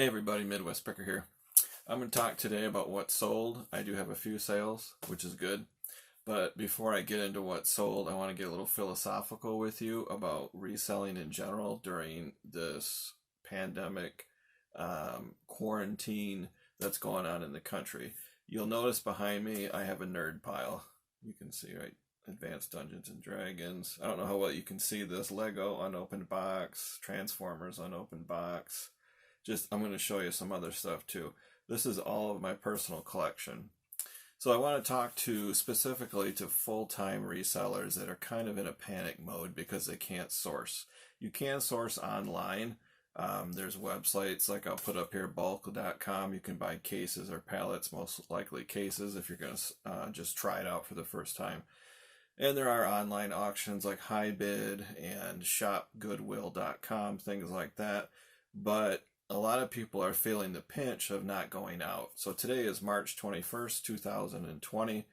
Hey everybody, Midwest Picker here. I'm going to talk today about what sold. I do have a few sales, which is good. But before I get into what sold, I want to get a little philosophical with you about reselling in general during this pandemic quarantine that's going on in the country. You'll notice behind me I have a nerd pile. You can see, right? Advanced Dungeons and Dragons. I don't know how well you can see this. Lego unopened box, Transformers unopened box. I'm going to show you some other stuff too. This is all of my personal collection. So I want to talk specifically to full-time resellers that are kind of in a panic mode because they can't source. You can source online. There's websites like I'll put up here, bulk.com. You can buy cases or pallets, most likely cases if you're going to just try it out for the first time. And there are online auctions like HighBid and shopgoodwill.com, things like that. But a lot of people are feeling the pinch of not going out. So today is March 21st, 2020.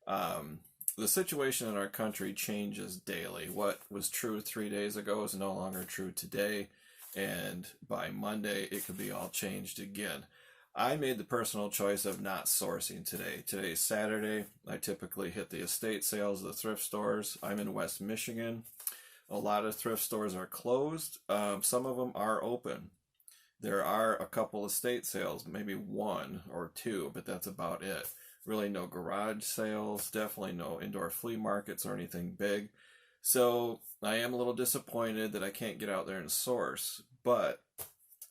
The situation in our country changes daily. What was true 3 days ago is no longer true today. And by Monday, it could be all changed again. I made the personal choice of not sourcing today. Today's Saturday. I typically hit the estate sales, the thrift stores. I'm in West Michigan. A lot of thrift stores are closed. Some of them are open. There are a couple estate sales, maybe one or two, but that's about it. Really no garage sales, definitely no indoor flea markets or anything big. So I am a little disappointed that I can't get out there and source, but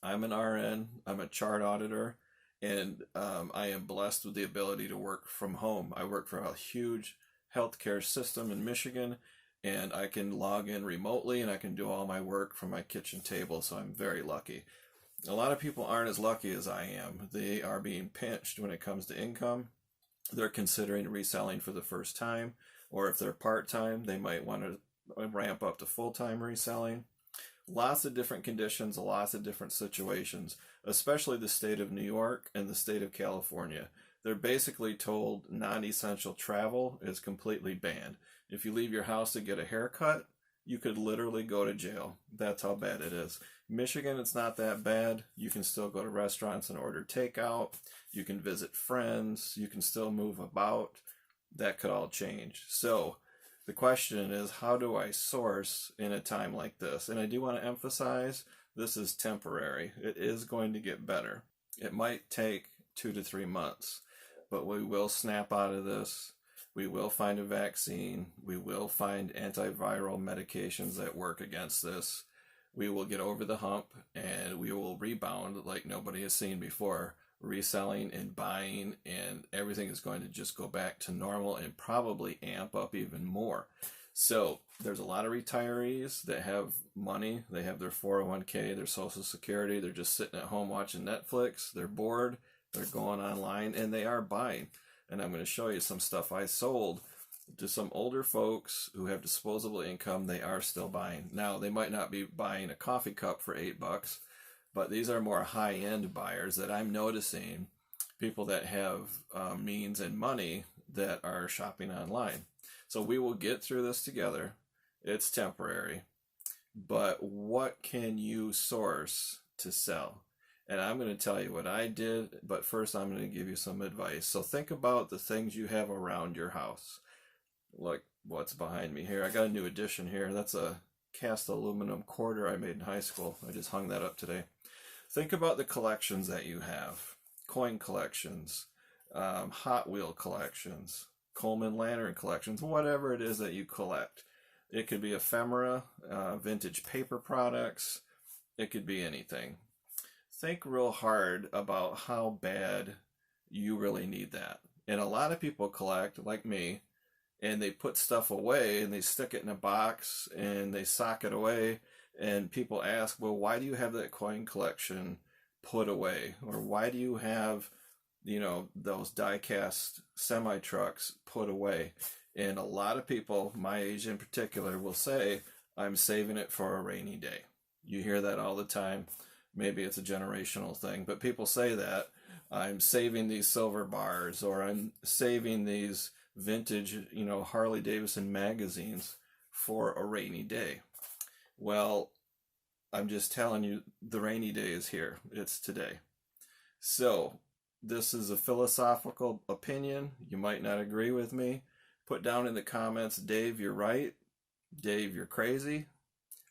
I'm an RN, I'm a chart auditor, and I am blessed with the ability to work from home. I work for a huge healthcare system in Michigan, and I can log in remotely and I can do all my work from my kitchen table, so I'm very lucky. A lot of people aren't as lucky as I am. They are being pinched when it comes to income. They're considering reselling for the first time, or if they're part-time, they might want to ramp up to full-time reselling. Lots of different conditions, lots of different situations, especially the state of New York and the state of California. They're basically told non-essential travel is completely banned. If you leave your house to get a haircut, you could literally go to jail. That's how bad it is. Michigan, it's not that bad. You can still go to restaurants and order takeout. You can visit friends. You can still move about. That could all change. So the question is, how do I source in a time like this? And I do want to emphasize, this is temporary. It is going to get better. It might take 2 to 3 months, but we will snap out of this. We will find a vaccine. We will find antiviral medications that work against this. We will get over the hump and we will rebound like nobody has seen before. Reselling and buying and everything is going to just go back to normal and probably amp up even more. So there's a lot of retirees that have money. They have their 401k, their Social Security. They're just sitting at home watching Netflix. They're bored. They're going online and they are buying. And I'm going to show you some stuff I sold to some older folks who have disposable income. They are still buying. Now, they might not be buying a coffee cup for $8, but these are more high-end buyers that I'm noticing, people that have means and money that are shopping online. So we will get through this together. It's temporary. But what can you source to sell? And I'm going to tell you what I did, but first I'm going to give you some advice. So think about the things you have around your house. Like what's behind me here. I got a new addition here. That's a cast aluminum quarter I made in high school. I just hung that up today. Think about the collections that you have. Coin collections, Hot Wheel collections, Coleman lantern collections, whatever it is that you collect. It could be ephemera, vintage paper products. It could be anything. Think real hard about how bad you really need that. And a lot of people collect, like me, and they put stuff away and they stick it in a box and they sock it away. And people ask, well, why do you have that coin collection put away? Or why do you have, those die-cast semi-trucks put away? And a lot of people, my age in particular, will say, I'm saving it for a rainy day. You hear that all the time. Maybe it's a generational thing, but people say that. I'm saving these silver bars, or I'm saving these vintage, Harley Davidson magazines for a rainy day. Well, I'm just telling you, the rainy day is here. It's today. So, this is a philosophical opinion. You might not agree with me. Put down in the comments, Dave, you're right. Dave, you're crazy.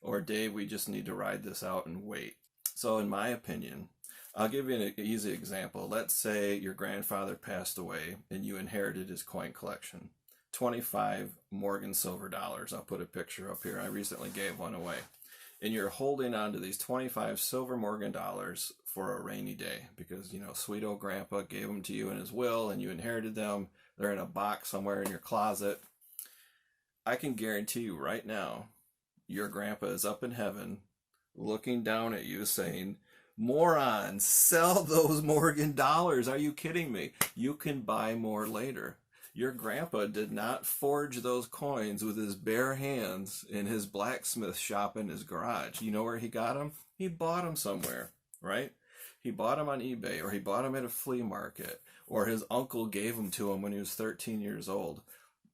Or Dave, we just need to ride this out and wait. So in my opinion, I'll give you an easy example. Let's say your grandfather passed away and you inherited his coin collection. 25 Morgan silver dollars. I'll put a picture up here. I recently gave one away. And you're holding on to these 25 silver Morgan dollars for a rainy day because, you know, sweet old grandpa gave them to you in his will and you inherited them. They're in a box somewhere in your closet. I can guarantee you right now, your grandpa is up in heaven looking down at you saying, moron, sell those Morgan dollars. Are you kidding me? You can buy more later. Your grandpa did not forge those coins with his bare hands in his blacksmith shop in his garage. You know where he got them? He bought them somewhere, right? He bought them on eBay, or he bought them at a flea market, or his uncle gave them to him when he was 13 years old.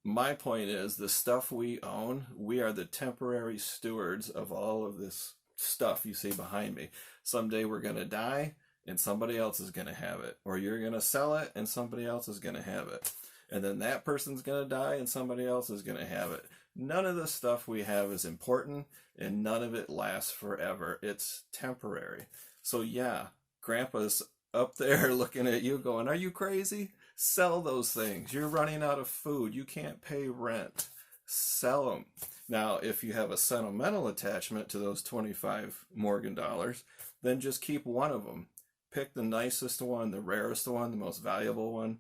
My point is, the stuff we own, we are the temporary stewards of all of this stuff you see behind me. Someday we're going to die and somebody else is going to have it, or you're going to sell it and somebody else is going to have it. And then that person's going to die and somebody else is going to have it. None of the stuff we have is important and none of it lasts forever. It's temporary. So yeah, Grandpa's up there looking at you going, are you crazy? Sell those things. You're running out of food. You can't pay rent. Sell them. Now, if you have a sentimental attachment to those 25 Morgan dollars, then just keep one of them. Pick the nicest one, the rarest one, the most valuable one.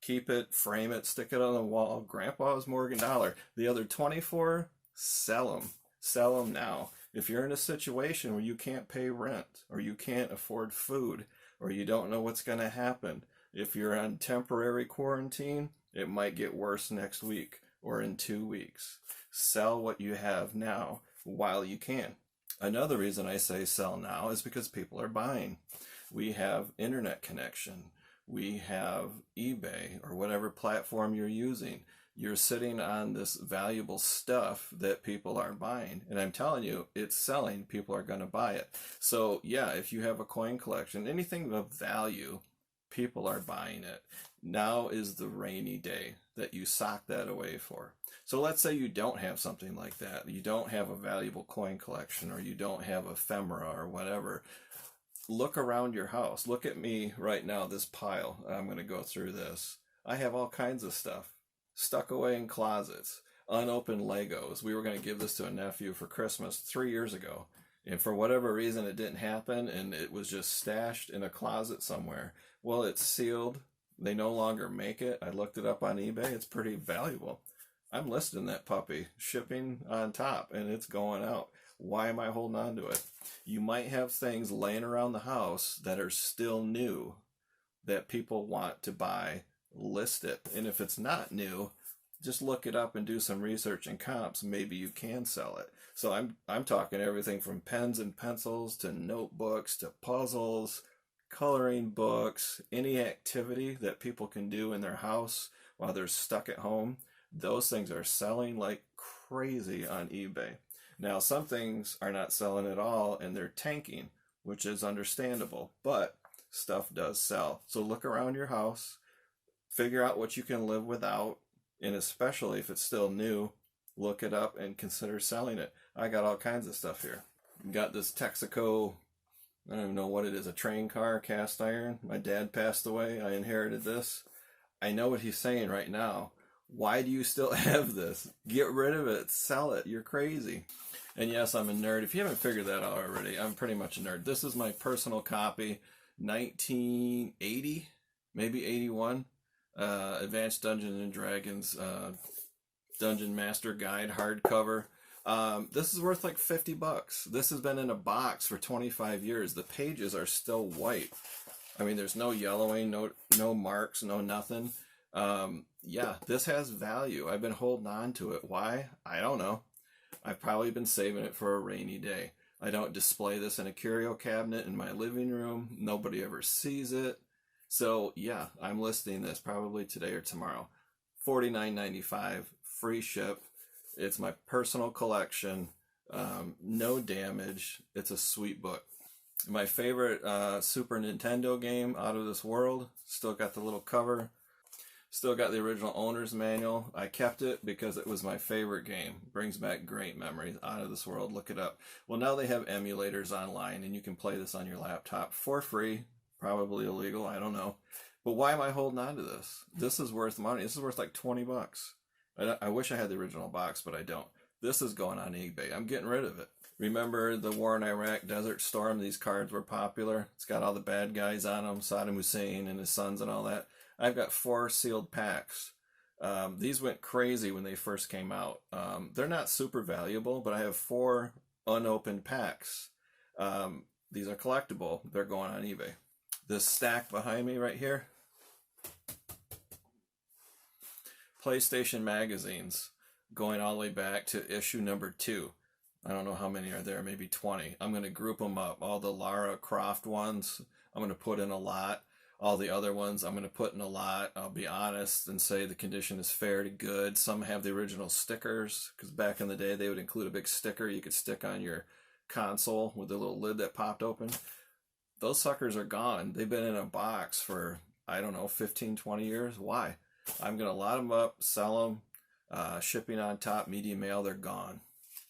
Keep it, frame it, stick it on the wall. Grandpa's Morgan dollar. The other 24, sell them. Sell them now. If you're in a situation where you can't pay rent, or you can't afford food, or you don't know what's going to happen, if you're on temporary quarantine, it might get worse next week or in 2 weeks. Sell what you have now while you can. Another reason I say sell now is because people are buying. We have internet connection. We have eBay or whatever platform you're using. You're sitting on this valuable stuff that people are buying. And I'm telling you, it's selling. People are going to buy it. So yeah, if you have a coin collection, anything of value, people are buying it. Now is the rainy day that you sock that away for. So let's say you don't have something like that. You don't have a valuable coin collection, or you don't have ephemera or whatever. Look around your house. Look at me right now, this pile. I'm going to go through this. I have all kinds of stuff stuck away in closets, unopened Legos. We were going to give this to a nephew for Christmas 3 years ago. And for whatever reason, it didn't happen, and it was just stashed in a closet somewhere. Well, it's sealed. They no longer make it. I looked it up on eBay. It's pretty valuable. I'm listing that puppy, shipping on top, and it's going out. Why am I holding on to it? You might have things laying around the house that are still new that people want to buy. List it. And if it's not new, just look it up and do some research and comps. Maybe you can sell it. So I'm talking everything from pens and pencils to notebooks to puzzles, coloring books, any activity that people can do in their house while they're stuck at home. Those things are selling like crazy on eBay. Now, some things are not selling at all and they're tanking, which is understandable, but stuff does sell. So look around your house, figure out what you can live without, and especially if it's still new, look it up and consider selling it. I got all kinds of stuff here. Got this Texaco, I don't even know what it is, a train car, cast iron. My dad passed away. I inherited this. I know what he's saying right now. Why do you still have this? Get rid of it. Sell it. You're crazy. And yes, I'm a nerd. If you haven't figured that out already, I'm pretty much a nerd. This is my personal copy, 1980, maybe 81, Advanced Dungeons and Dragons Dungeon Master Guide hardcover. This is worth like $50. This has been in a box for 25 years. The pages are still white. I mean, there's no yellowing, no marks, no nothing. Yeah, this has value. I've been holding on to it. Why? I don't know. I've probably been saving it for a rainy day. I don't display this in a curio cabinet in my living room. Nobody ever sees it. So yeah, I'm listing this probably today or tomorrow. $49.95, free ship. It's my personal collection. No damage. It's a sweet book. My favorite Super Nintendo game, Out of This World. Still got the little cover. Still got the original owner's manual. I kept it because it was my favorite game. Brings back great memories. Out of This World. Look it up. Well, now they have emulators online, and you can play this on your laptop for free. Probably illegal. I don't know. But why am I holding on to this? This is worth money. This is worth like 20 bucks. I wish I had the original box, but I don't. This is going on eBay. I'm getting rid of it. Remember the war in Iraq, Desert Storm? These cards were popular. It's got all the bad guys on them, Saddam Hussein and his sons and all that. I've got 4 sealed packs. These went crazy when they first came out. They're not super valuable, but I have 4 unopened packs. These are collectible. They're going on eBay. This stack behind me right here, PlayStation magazines, going all the way back to issue number 2. I don't know how many are there, maybe 20. I'm going to group them up. All the Lara Croft ones, I'm going to put in a lot. All the other ones, I'm going to put in a lot. I'll be honest and say the condition is fair to good. Some have the original stickers, because back in the day, they would include a big sticker you could stick on your console with the little lid that popped open. Those suckers are gone. They've been in a box for, I don't know, 15, 20 years. Why? I'm going to lot them up, sell them, shipping on top, medium mail, they're gone.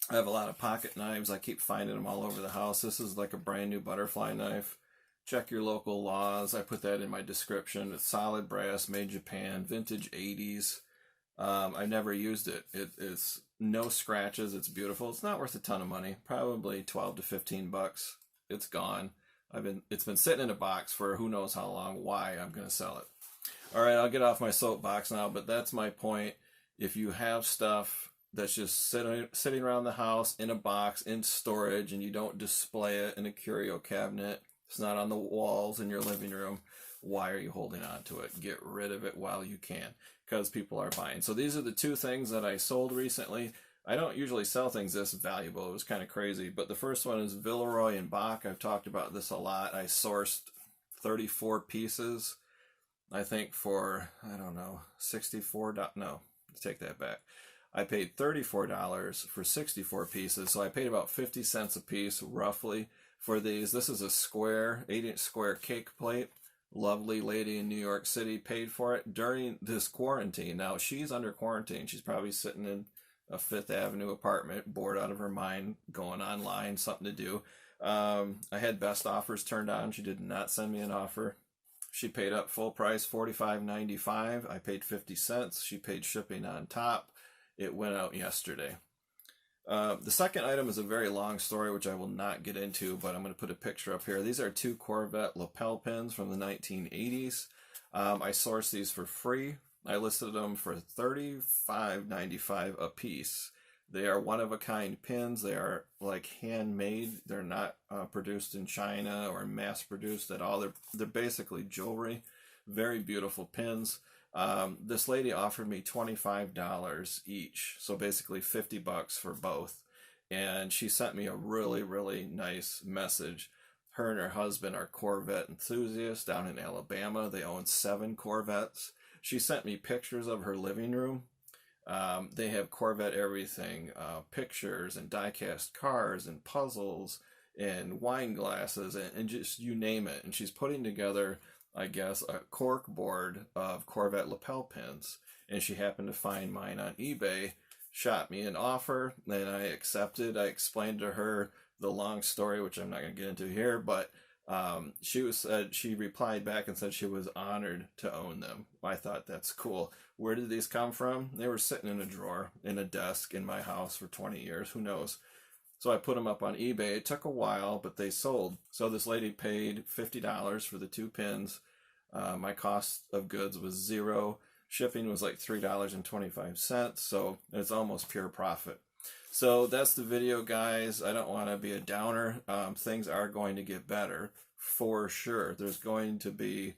I have a lot of pocket knives. I keep finding them all over the house. This is like a brand new butterfly knife. Check your local laws. I put that in my description. It's solid brass, made Japan, vintage 80s. I've never used it. It's no scratches. It's beautiful. It's not worth a ton of money. Probably 12 to 15 bucks. It's gone. It's been sitting in a box for who knows how long. Why? I'm going to sell it. All right, I'll get off my soapbox now, but that's my point. If you have stuff that's just sitting around the house in a box, in storage, and you don't display it in a curio cabinet, it's not on the walls in your living room, why are you holding on to it? Get rid of it while you can, because people are buying. So these are the 2 things that I sold recently. I don't usually sell things this valuable. It was kind of crazy. But the first one is Villeroy and Bach. I've talked about this a lot. I sourced 34 pieces, I think for, I don't know, $64. No, take that back. I paid $34 for 64 pieces. So I paid about 50 cents a piece, roughly, for these. This is a square, 8-inch square cake plate. Lovely lady in New York City paid for it during this quarantine. Now, she's under quarantine. She's probably sitting in a Fifth Avenue apartment, bored out of her mind, going online, something to do. I had best offers turned on. She did not send me an offer. She paid up full price, $45.95. I paid 50 cents. She paid shipping on top. It went out yesterday. The second item is a very long story, which I will not get into, but I'm going to put a picture up here. These are 2 Corvette lapel pins from the 1980s. I sourced these for free. I listed them for $35.95 a piece. They are one-of-a-kind pins. They are like handmade. They're not produced in China or mass-produced at all. They're basically jewelry. Very beautiful pins. This lady offered me $25 each, so basically 50 bucks for both. And she sent me a really, really nice message. Her and her husband are Corvette enthusiasts down in Alabama. They own 7 Corvettes. She sent me pictures of her living room. They have Corvette everything, pictures and die-cast cars and puzzles and wine glasses and just you name it. And she's putting together, I guess, a cork board of Corvette lapel pins. And she happened to find mine on eBay, shot me an offer, and I accepted. I explained to her the long story, which I'm not going to get into here, but she replied back and said she was honored to own them. I thought that's cool. Where did these come from? They were sitting in a drawer in a desk in my house for 20 years. Who knows? So I put them up on eBay. It took a while, but they sold. So this lady paid $50 for the 2 pins. My cost of goods was $0. Shipping was like $3.25. So it's almost pure profit. So that's the video, guys. I don't want to be a downer. Things are going to get better for sure. There's going to be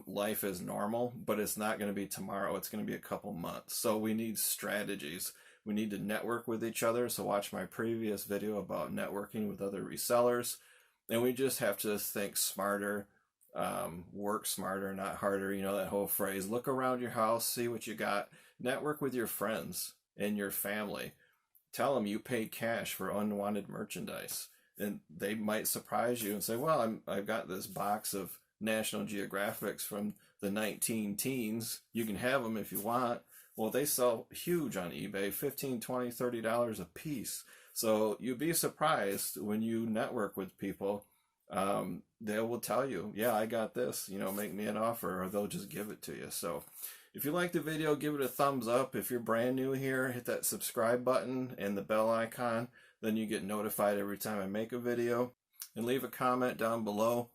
life as normal, but it's not going to be tomorrow. It's going to be a couple months. So we need strategies. We need to network with each other. So watch my previous video about networking with other resellers. And we just have to think smarter, work smarter, not harder. You know that whole phrase. Look around your house, see what you got. Network with your friends and your family. tell them you paid cash for unwanted merchandise. And they might surprise you and say, well, I've got this box of National Geographics from the 19 teens. You can have them if you want. Well, they sell huge on eBay, $15, $20, $30 a piece. So you'd be surprised when you network with people. They will tell you, yeah, I got this, make me an offer, or they'll just give it to you. So if you like the video, give it a thumbs up. If you're brand new here, hit that subscribe button and the bell icon. Then you get notified every time I make a video. And leave a comment down below.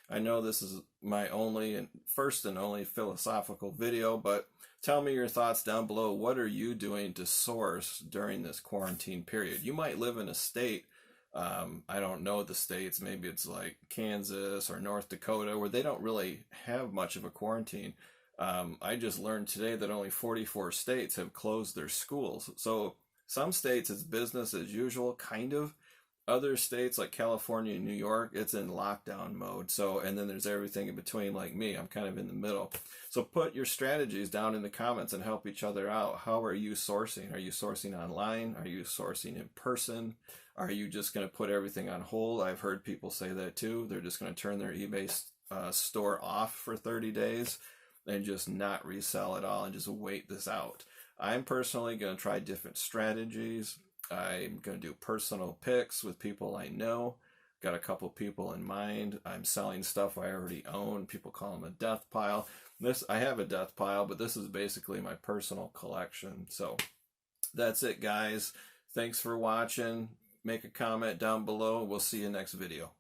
I know this is my first and only philosophical video, but tell me your thoughts down below. What are you doing to source during this quarantine period? You might live in a state, I don't know the states, maybe it's like Kansas or North Dakota, where they don't really have much of a quarantine. I just learned today that only 44 states have closed their schools. So some states it's business as usual, kind of. Other states like California and New York, it's in lockdown mode. So, and then there's everything in between like me. I'm kind of in the middle. So put your strategies down in the comments and help each other out. How are you sourcing? Are you sourcing online? Are you sourcing in person? Are you just going to put everything on hold? I've heard people say that too. They're just going to turn their eBay store off for 30 days and just not resell at all and just wait this out. I'm personally going to try different strategies. I'm going to do personal picks with people I know. Got a couple people in mind. I'm selling stuff I already own. People call them a death pile. I have a death pile, but this is basically my personal collection. So that's it, guys. Thanks for watching. Make a comment down below. We'll see you next video.